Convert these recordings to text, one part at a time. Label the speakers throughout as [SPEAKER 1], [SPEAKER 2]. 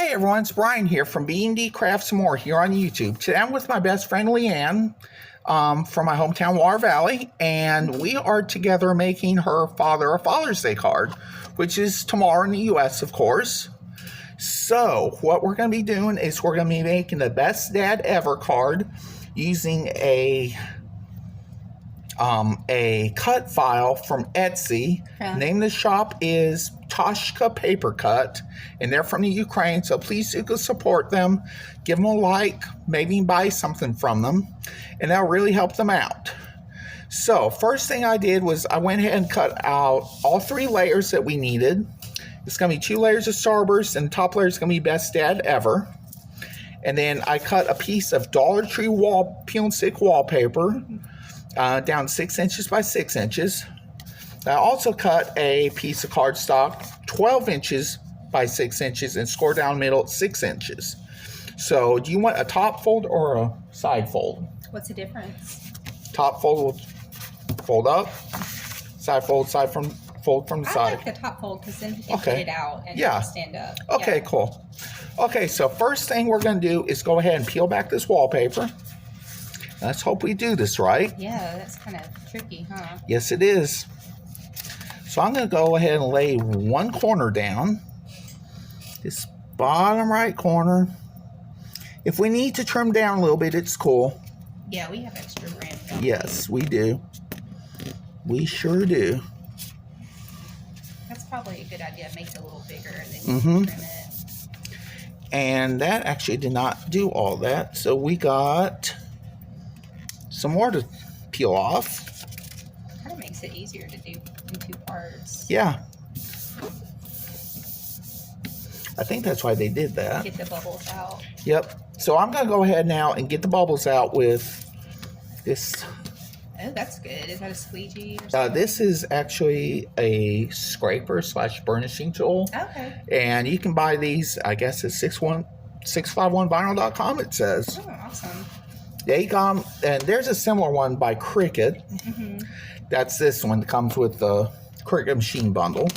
[SPEAKER 1] Hey everyone, it's Brian here from B&D Crafts More here on YouTube. Today I'm with my best friend Leanne from my hometown Water Valley, and we are together making her father a Father's Day card, which is tomorrow in the US, of course. So what we're going to be doing is we're going to be making the Best Dad Ever card using a cut file from Etsy.
[SPEAKER 2] Yeah.
[SPEAKER 1] Name of the shop is Toshka Paper Cut, and they're from the Ukraine, so please do go support them. Give them a like, maybe buy something from them, and that'll really help them out. So first thing I did was I went ahead and cut out all 3 layers that we needed. It's going to be 2 layers of Starburst, and the top layer is going to be Best Dad Ever. And then I cut a piece of Dollar Tree peel and stick wallpaper down 6 inches by 6 inches. I also cut a piece of cardstock 12 inches by 6 inches and scored down middle at 6 inches. So do you want a top fold or a side fold?
[SPEAKER 2] What's the difference?
[SPEAKER 1] Top fold will fold up, side fold fold from the side.
[SPEAKER 2] I like the top fold because then he can get it out and stand up.
[SPEAKER 1] Okay, cool. Okay, so first thing we're going to do is go ahead and peel back this wallpaper. Let's hope we do this right.
[SPEAKER 2] Yeah, that's kind of tricky, huh?
[SPEAKER 1] Yes, it is. So I'm going to go ahead and lay one corner down. This bottom right corner. If we need to trim down a little bit, it's cool.
[SPEAKER 2] Yeah, we have extra room.
[SPEAKER 1] Yes, we do. We sure do.
[SPEAKER 2] That's probably a good idea. Make it a little bigger and then you can trim it.
[SPEAKER 1] And that actually did not do all that. So we got some more to peel off.
[SPEAKER 2] Kind of makes it easier to do in 2 parts.
[SPEAKER 1] Yeah. I think that's why they did that.
[SPEAKER 2] Get the bubbles out.
[SPEAKER 1] Yep. So I'm going to go ahead now and get the bubbles out with this.
[SPEAKER 2] Oh, that's good. Is that a squeegee or something?
[SPEAKER 1] This is actually a scraper / burnishing tool.
[SPEAKER 2] Okay.
[SPEAKER 1] And you can buy these, I guess, at 651vinyl.com, it says.
[SPEAKER 2] Oh, awesome.
[SPEAKER 1] They come, and there's a similar one by Cricut. That's this one that comes with the Cricut machine bundle.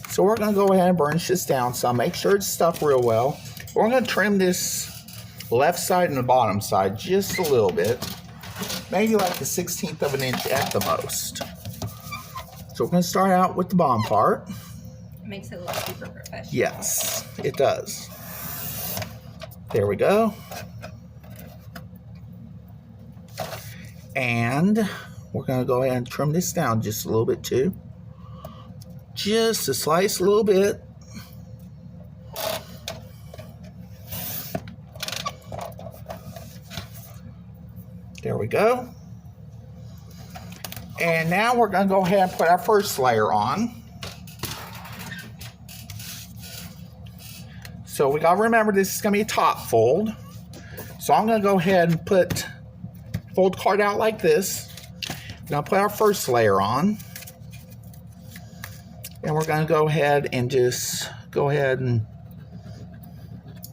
[SPEAKER 1] So we're going to go ahead and burnish this down some. Make sure it's stuck real well. We're going to trim this left side and the bottom side just a little bit. Maybe like the 1/16 of an inch at the most. So we're going to start out with the bottom part.
[SPEAKER 2] It makes it look super professional.
[SPEAKER 1] Yes, it does. There we go. And we're going to go ahead and trim this down just a little bit too. Just a slice a little bit. There we go. And now we're going to go ahead and put our first layer on. So we got to remember this is going to be a top fold. So I'm going to go ahead and fold card out like this. We're going to put our first layer on. And we're going to go ahead and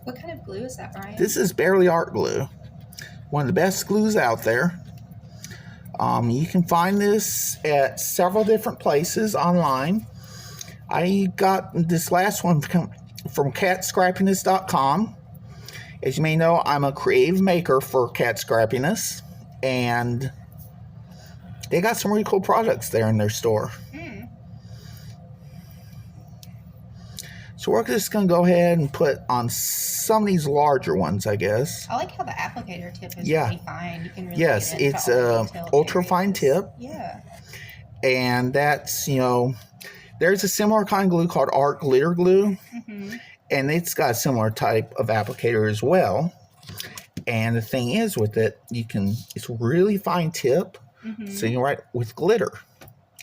[SPEAKER 2] What kind of glue is that, Brian?
[SPEAKER 1] This is Barely Art Glue. One of the best glues out there. You can find this at several different places online. I got this last one from catscrappiness.com. As you may know, I'm a creative maker for Cat Scrappiness, and they got some really cool products there in their store. So we're just going to go ahead and put on some of these larger ones, I guess.
[SPEAKER 2] I like how the applicator tip is really fine. You can really
[SPEAKER 1] yes,
[SPEAKER 2] get into
[SPEAKER 1] it's
[SPEAKER 2] all
[SPEAKER 1] a
[SPEAKER 2] the
[SPEAKER 1] ultra fine tip.
[SPEAKER 2] Yeah.
[SPEAKER 1] And that's, there's a similar kind of glue called Art Glitter Glue. And it's got a similar type of applicator as well. And the thing is with it, it's really fine tip. So you can write with glitter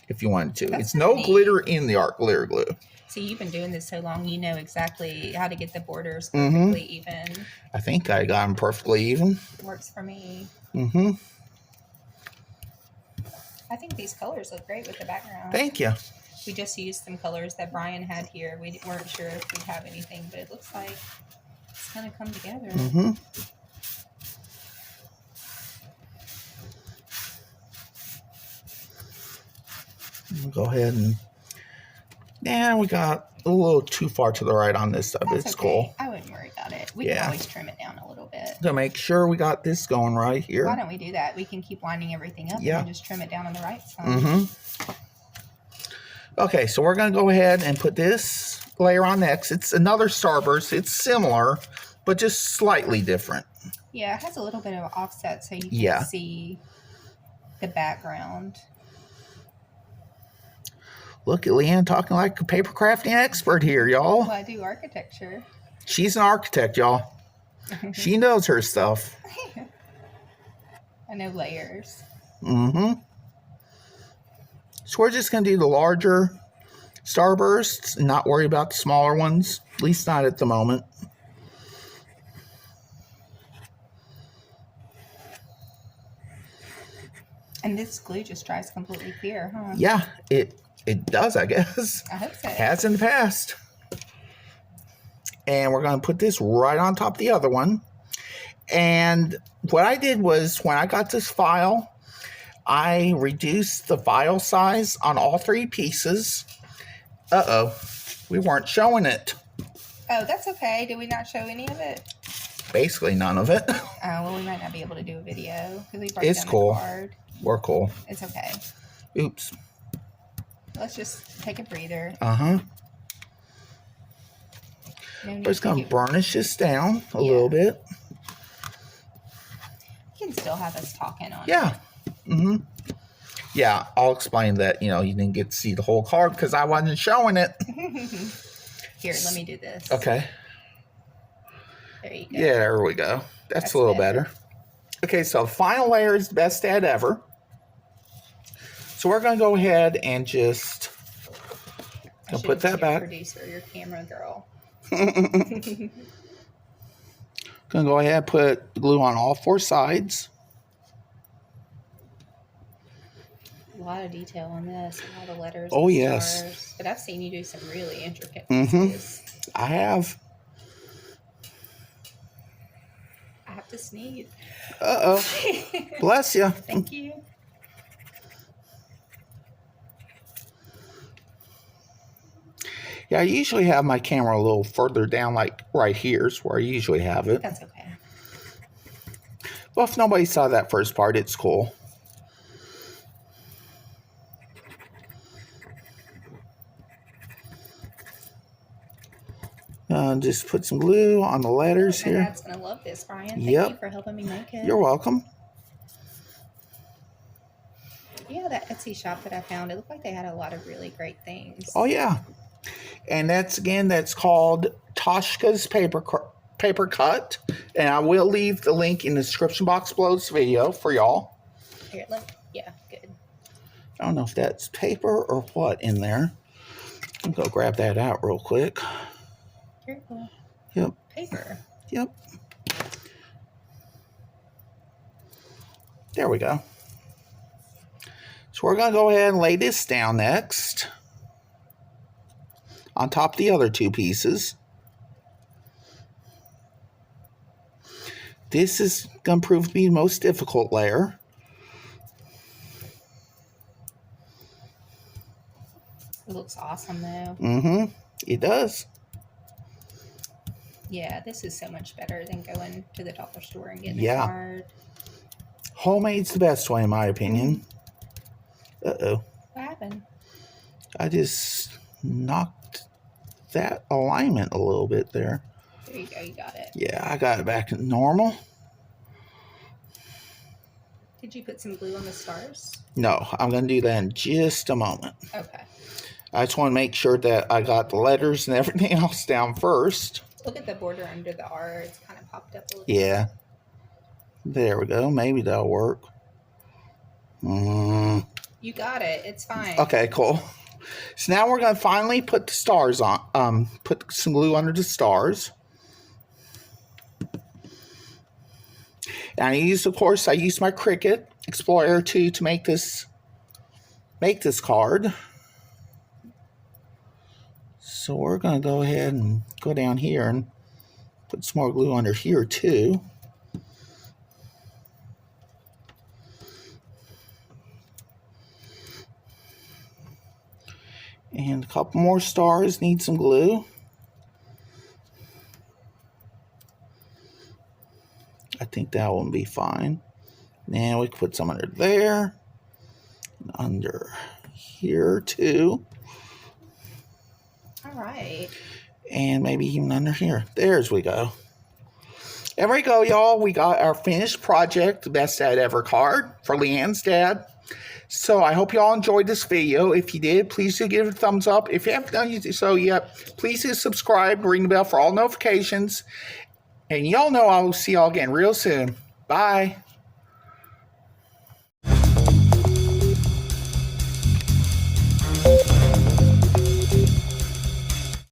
[SPEAKER 1] if you wanted to. It's no glitter in the Art Glitter Glue.
[SPEAKER 2] See, you've been doing this so long, you know exactly how to get the borders perfectly even.
[SPEAKER 1] I think I got them perfectly even.
[SPEAKER 2] Works for me. I think these colors look great with the background.
[SPEAKER 1] Thank you.
[SPEAKER 2] We just used some colors that Brian had here. We weren't sure if we'd have anything, but it looks like it's going to come together.
[SPEAKER 1] Go ahead and Yeah, we got a little too far to the right on this side, but
[SPEAKER 2] That's
[SPEAKER 1] it's
[SPEAKER 2] okay.
[SPEAKER 1] cool.
[SPEAKER 2] I wouldn't worry about it. We can always trim it down a little bit.
[SPEAKER 1] To make sure we got this going right here.
[SPEAKER 2] Why don't we do that? We can keep lining everything up and then just trim it down on the right side.
[SPEAKER 1] Mm-hmm. Okay, so we're going to go ahead and put this layer on next. It's another starburst. It's similar, but just slightly different.
[SPEAKER 2] Yeah, it has a little bit of offset so you can see the background.
[SPEAKER 1] Look at Leanne talking like a paper crafting expert here, y'all.
[SPEAKER 2] Well, I do architecture.
[SPEAKER 1] She's an architect, y'all. She knows her stuff.
[SPEAKER 2] I know layers.
[SPEAKER 1] Mm-hmm. So we're just going to do the larger starbursts and not worry about the smaller ones. At least not at the moment.
[SPEAKER 2] And this glue just dries completely clear, huh?
[SPEAKER 1] Yeah, it does, I guess.
[SPEAKER 2] I hope so.
[SPEAKER 1] Has in the past. And we're going to put this right on top of the other one. And what I did was, when I got this file, I reduced the file size on all three pieces. Uh-oh, we weren't showing it.
[SPEAKER 2] Oh, that's okay. Did we not show any of it?
[SPEAKER 1] Basically none of it.
[SPEAKER 2] Oh, well, we might not be able to do a video because we broke
[SPEAKER 1] It's
[SPEAKER 2] down
[SPEAKER 1] cool.
[SPEAKER 2] the card.
[SPEAKER 1] We're cool.
[SPEAKER 2] It's okay.
[SPEAKER 1] Oops.
[SPEAKER 2] Let's just take a breather.
[SPEAKER 1] Uh-huh.
[SPEAKER 2] No
[SPEAKER 1] We're just going to burnish this down a little bit.
[SPEAKER 2] You can still have us talking on
[SPEAKER 1] it. Mm-hmm. Yeah, I'll explain that, you didn't get to see the whole card because I wasn't showing it.
[SPEAKER 2] Here, let me do this.
[SPEAKER 1] Okay.
[SPEAKER 2] There you go.
[SPEAKER 1] Yeah, there we go. That's a little better. Okay, so final layer is the best dad ever. So we're going to go ahead and just put that back.
[SPEAKER 2] Producer, your camera girl.
[SPEAKER 1] Going to go ahead and put glue on all four sides.
[SPEAKER 2] A lot of detail on this, a lot of letters.
[SPEAKER 1] Oh,
[SPEAKER 2] and
[SPEAKER 1] yes.
[SPEAKER 2] stars. But I've seen you do some really intricate pieces.
[SPEAKER 1] I have.
[SPEAKER 2] I have to sneeze.
[SPEAKER 1] Uh-oh. Bless you.
[SPEAKER 2] Thank you.
[SPEAKER 1] Yeah, I usually have my camera a little further down, like right here is where I usually have it.
[SPEAKER 2] That's okay.
[SPEAKER 1] Well, if nobody saw that first part, it's cool. Just put some glue on the letters here.
[SPEAKER 2] Dad's going to love this, Brian. Thank you for helping me make it.
[SPEAKER 1] You're welcome.
[SPEAKER 2] Yeah, that Etsy shop that I found, it looked like they had a lot of really great things.
[SPEAKER 1] Oh, yeah. And that's called Toshka's Paper Cut. And I will leave the link in the description box below this video for y'all.
[SPEAKER 2] Here, look. Yeah, good.
[SPEAKER 1] I don't know if that's paper or what in there. I'll go grab that out real quick.
[SPEAKER 2] Careful.
[SPEAKER 1] Yep.
[SPEAKER 2] Paper.
[SPEAKER 1] Yep. There we go. So we're going to go ahead and lay this down next on top of the other two pieces. This is going to prove to be the most difficult layer.
[SPEAKER 2] It looks awesome, though.
[SPEAKER 1] Mm-hmm. It does.
[SPEAKER 2] Yeah, this is so much better than going to the dollar store and getting a card.
[SPEAKER 1] Homemade's the best way, in my opinion. Uh-oh.
[SPEAKER 2] What happened?
[SPEAKER 1] I just knocked that alignment a little bit there.
[SPEAKER 2] There you go. You got it.
[SPEAKER 1] Yeah, I got it back to normal.
[SPEAKER 2] Did you put some glue on the stars?
[SPEAKER 1] No, I'm going to do that in just a moment.
[SPEAKER 2] Okay.
[SPEAKER 1] I just want to make sure that I got the letters and everything else down first.
[SPEAKER 2] Look at the border under the R. It's kind of popped up a little
[SPEAKER 1] bit. There we go. Maybe that'll work.
[SPEAKER 2] You got it. It's fine.
[SPEAKER 1] Okay, cool. So now we're going to finally put the stars on. Put some glue under the stars. And I used my Cricut Explorer 2 to make this card. So we're going to go ahead and go down here and put some more glue under here too. And Couple more stars, need some glue. I think that will be fine. Now we can put some under there. And under here too.
[SPEAKER 2] All right.
[SPEAKER 1] And maybe even under here. There's we go. There we go, y'all. We got our finished project, the Best Dad Ever card for Leanne's dad. So I hope y'all enjoyed this video. If you did, please do give it a thumbs up. If you haven't done so yet, please do subscribe, ring the bell for all notifications. And y'all know I will see y'all again real soon. Bye.